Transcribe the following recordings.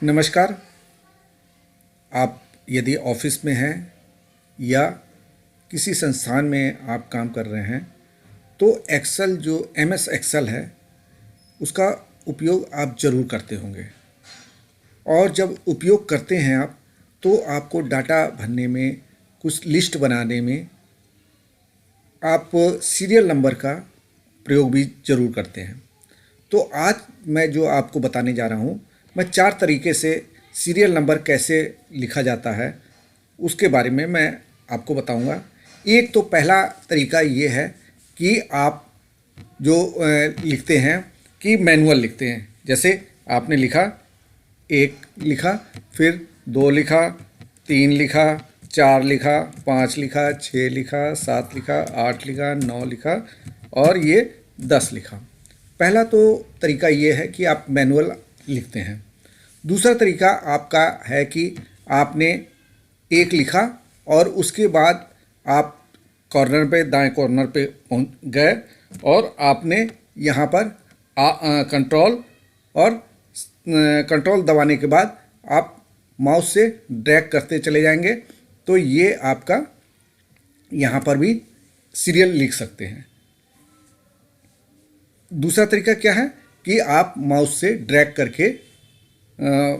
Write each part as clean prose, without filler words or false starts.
नमस्कार। आप यदि ऑफिस में हैं या किसी संस्थान में आप काम कर रहे हैं तो एक्सेल जो एमएस एक्सेल है उसका उपयोग आप ज़रूर करते होंगे। और जब उपयोग करते हैं आप तो आपको डाटा भरने में, कुछ लिस्ट बनाने में आप सीरियल नंबर का प्रयोग भी ज़रूर करते हैं। तो आज मैं जो आपको बताने जा रहा हूँ, मैं 4 तरीके से सीरियल नंबर कैसे लिखा जाता है उसके बारे में मैं आपको बताऊंगा। एक तो पहला तरीका ये है कि आप जो लिखते हैं कि मैनुअल लिखते हैं। जैसे आपने लिखा, 1 लिखा, फिर 2 लिखा, 3 लिखा, 4 लिखा, 5 लिखा, 6 लिखा, 7 लिखा, 8 लिखा, 9 लिखा और ये 10 लिखा। पहला तो तरीका ये है कि आप मैनुअल लिखते हैं। दूसरा तरीका आपका है कि आपने 1 लिखा और उसके बाद आप कॉर्नर पे, दाएं कॉर्नर पे पहुंच गए और आपने यहाँ पर कंट्रोल दबाने के बाद आप माउस से ड्रैग करते चले जाएंगे तो ये आपका यहाँ पर भी सीरियल लिख सकते हैं। दूसरा तरीका क्या है कि आप माउस से ड्रैग करके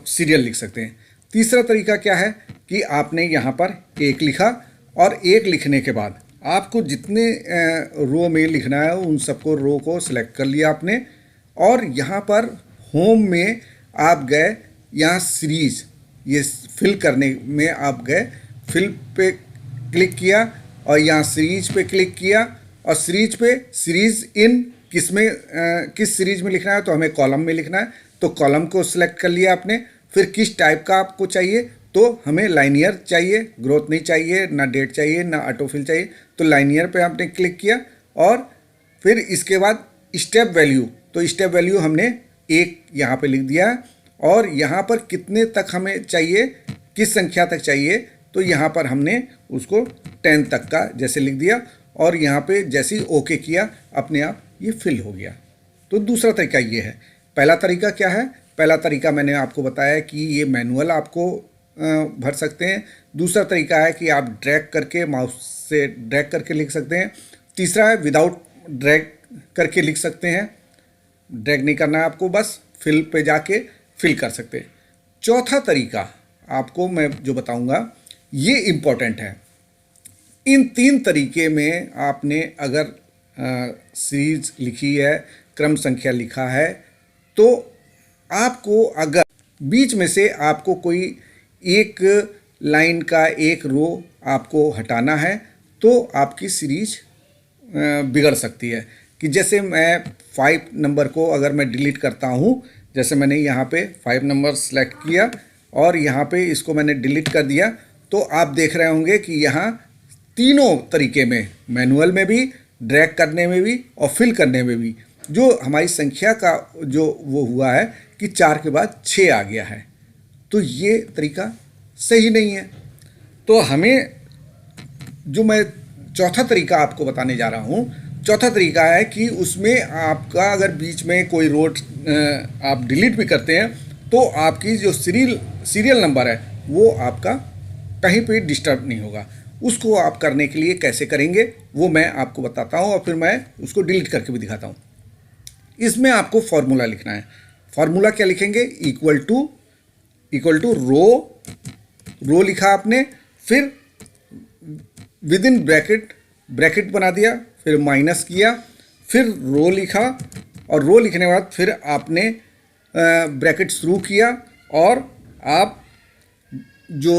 सीरियल लिख सकते हैं। तीसरा तरीका क्या है कि आपने यहाँ पर 1 लिखा और 1 लिखने के बाद आपको जितने रो में लिखना है उन सबको रो को सिलेक्ट कर लिया आपने और यहाँ पर होम में आप गए, यहाँ सीरीज ये फिल करने में आप गए, फिल पे क्लिक किया और यहाँ सीरीज पे क्लिक किया और सीरीज पे सीरीज इन किस सीरीज में लिखना है तो हमें कॉलम में लिखना है तो कॉलम को सिलेक्ट कर लिया आपने। फिर किस टाइप का आपको चाहिए तो हमें लाइनियर चाहिए, ग्रोथ नहीं चाहिए, ना डेट चाहिए, ना ऑटोफिल चाहिए, तो लाइनियर पे आपने क्लिक किया और फिर इसके बाद स्टेप वैल्यू, तो स्टेप वैल्यू हमने 1 यहाँ पे लिख दिया और यहाँ पर कितने तक हमें चाहिए, किस संख्या तक चाहिए तो यहाँ पर हमने उसको 10 तक का जैसे लिख दिया और यहाँ पे जैसे ही ओके किया अपने आप ये फिल हो गया। तो दूसरा तरीका ये है। पहला तरीका क्या है? पहला तरीका मैंने आपको बताया कि ये मैनुअल आपको भर सकते हैं। दूसरा तरीका है कि आप ड्रैग करके, माउस से ड्रैग करके लिख सकते हैं। तीसरा है विदाउट ड्रैग करके लिख सकते हैं, ड्रैग नहीं करना है आपको, बस फिल पे जाके फिल कर सकते हैं। चौथा तरीका आपको मैं जो बताऊंगा ये इम्पोर्टेंट है। इन 3 तरीके में आपने अगर सीरीज लिखी है, क्रम संख्या लिखा है, तो आपको अगर बीच में से आपको कोई एक लाइन का एक रो आपको हटाना है तो आपकी सीरीज बिगड़ सकती है। कि जैसे मैं 5 नंबर को अगर मैं डिलीट करता हूँ, जैसे मैंने यहाँ पे 5 नंबर सेलेक्ट किया और यहाँ पे इसको मैंने डिलीट कर दिया तो आप देख रहे होंगे कि यहाँ तीनों तरीके में, मैनुअल में भी, ड्रैग करने में भी और फिल करने में भी, जो हमारी संख्या का जो वो हुआ है कि 4 के बाद 6 आ गया है, तो ये तरीका सही नहीं है। तो हमें जो मैं चौथा तरीका आपको बताने जा रहा हूँ, चौथा तरीका है कि उसमें आपका अगर बीच में कोई रो आप डिलीट भी करते हैं तो आपकी जो सीरियल नंबर है वो आपका कहीं पे डिस्टर्ब नहीं होगा। उसको आप करने के लिए कैसे करेंगे वो मैं आपको बताता हूँ और फिर मैं उसको डिलीट करके भी दिखाता हूँ। इसमें आपको फॉर्मूला लिखना है। फॉर्मूला क्या लिखेंगे? इक्वल टू रो लिखा आपने, फिर विद इन ब्रैकेट बना दिया, फिर माइनस किया, फिर रो लिखा और रो लिखने के बाद फिर आपने ब्रैकेट शुरू किया और आप जो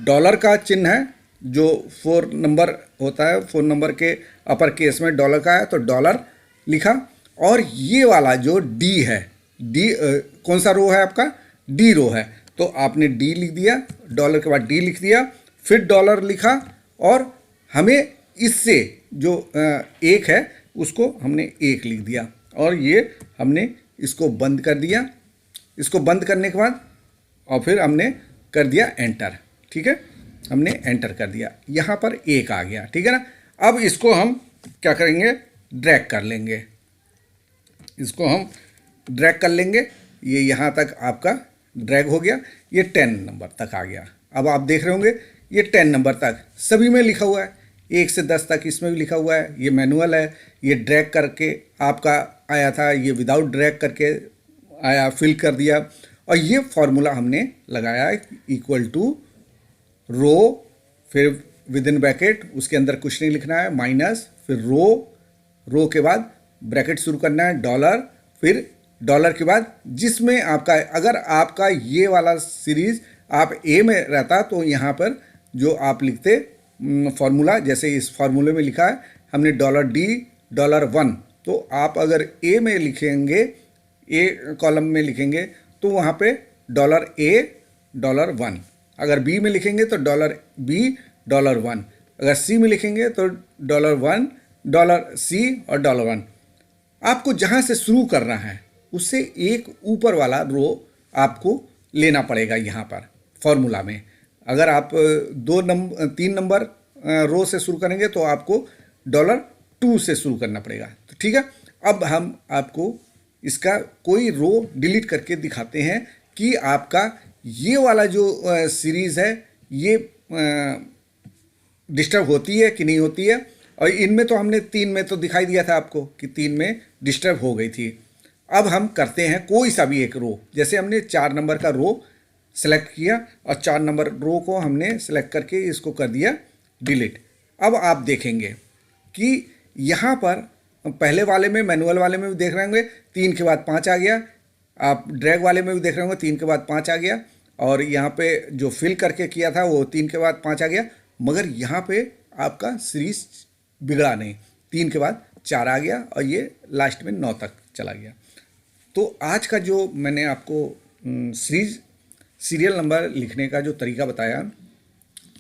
डॉलर का चिन्ह है, जो 4 नंबर होता है, 4 नंबर के अपर केस में डॉलर का है तो डॉलर लिखा और ये वाला जो डी है, डी कौन सा रो है आपका? डी रो है, तो आपने डी लिख दिया, डॉलर के बाद डी लिख दिया, फिर डॉलर लिखा और हमें इससे जो 1 है उसको हमने 1 लिख दिया और ये हमने इसको बंद कर दिया। इसको बंद करने के बाद और फिर हमने कर दिया एंटर। ठीक है, हमने एंटर कर दिया, यहाँ पर 1 आ गया। ठीक है ना। अब इसको हम क्या करेंगे? ड्रैग कर लेंगे। इसको हम ड्रैग कर लेंगे, ये यहाँ तक आपका ड्रैग हो गया, ये 10 नंबर तक आ गया। अब आप देख रहे होंगे ये 10 नंबर तक सभी में लिखा हुआ है, 1 से 10 तक इसमें भी लिखा हुआ है। ये मैनुअल है, ये ड्रैग करके आपका आया था, ये विदाउट ड्रैग करके आया, फिल कर दिया। और ये फॉर्मूला हमने लगाया है इक्वल टू रो, फिर विद इन ब्रैकेट, उसके अंदर कुछ नहीं लिखना है, माइनस, फिर रो के बाद ब्रैकेट शुरू करना है, डॉलर, फिर डॉलर के बाद जिसमें आपका, अगर आपका ये वाला सीरीज आप ए में रहता तो यहाँ पर जो आप लिखते फॉर्मूला, जैसे इस फॉर्मूले में लिखा है हमने $D $1, तो आप अगर ए में लिखेंगे, ए कॉलम में लिखेंगे तो वहाँ पे $A $1, अगर बी में लिखेंगे तो $B $1, अगर सी में लिखेंगे तो $1 $C और $1। आपको जहाँ से शुरू करना है उससे एक ऊपर वाला रो आपको लेना पड़ेगा यहाँ पर फॉर्मूला में। अगर आप 3 नंबर रो से शुरू करेंगे तो आपको $2 से शुरू करना पड़ेगा। तो ठीक है, अब हम आपको इसका कोई रो डिलीट करके दिखाते हैं कि आपका ये वाला जो सीरीज़ है ये डिस्टर्ब होती है कि नहीं होती है। और इनमें तो हमने 3 में तो दिखाई दिया था आपको कि 3 में डिस्टर्ब हो गई थी। अब हम करते हैं कोई सा भी एक रो, जैसे हमने 4 नंबर का रो सेलेक्ट किया और 4 नंबर रो को हमने सेलेक्ट करके इसको कर दिया डिलीट। अब आप देखेंगे कि यहाँ पर पहले वाले में, मैनुअल वाले में भी देख रहे होंगे 3 के बाद 5 आ गया, आप ड्रैग वाले में भी देख रहे होंगे 3 के बाद 5 आ गया, और यहाँ पे जो फिल करके किया था वो 3 के बाद 5 आ गया। मगर यहाँ पे आपका सीरीज बिगड़ा नहीं, 3 के बाद 4 आ गया और ये लास्ट में 9 तक चला गया। तो आज का जो मैंने आपको सीरियल नंबर लिखने का जो तरीका बताया,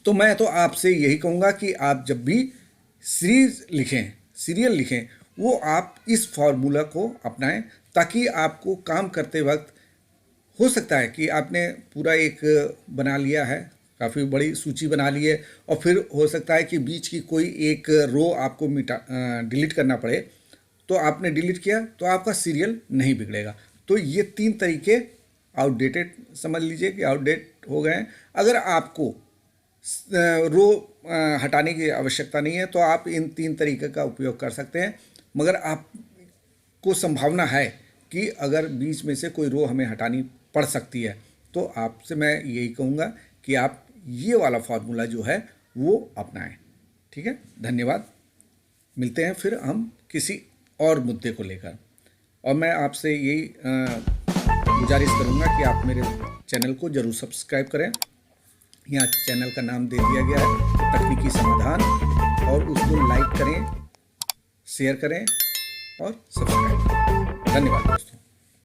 तो मैं तो आपसे यही कहूँगा कि आप जब भी सीरीज लिखें, सीरियल लिखें, वो आप इस फॉर्मूला को अपनाएं, ताकि आपको काम करते वक्त, हो सकता है कि आपने पूरा एक बना लिया है, काफ़ी बड़ी सूची बना ली है, और फिर हो सकता है कि बीच की कोई एक रो आपको डिलीट करना पड़े, तो आपने डिलीट किया तो आपका सीरियल नहीं बिगड़ेगा। तो ये 3 तरीके आउटडेटेड समझ लीजिए कि आउटडेट हो गए हैं। अगर आपको रो हटाने की आवश्यकता नहीं है तो आप इन 3 तरीके का उपयोग कर सकते हैं। मगर आपको संभावना है कि अगर बीच में से कोई रो हमें हटानी पड़ सकती है, तो आपसे मैं यही कहूँगा कि आप ये वाला फार्मूला जो है वो अपनाएं। ठीक है, धन्यवाद। मिलते हैं फिर हम किसी और मुद्दे को लेकर, और मैं आपसे यही गुजारिश करूँगा कि आप मेरे चैनल को ज़रूर सब्सक्राइब करें। यहाँ चैनल का नाम दे दिया गया है तकनीकी समाधान, और उसको लाइक करें, शेयर करें और सब्सक्राइब करें। धन्यवाद दोस्तों।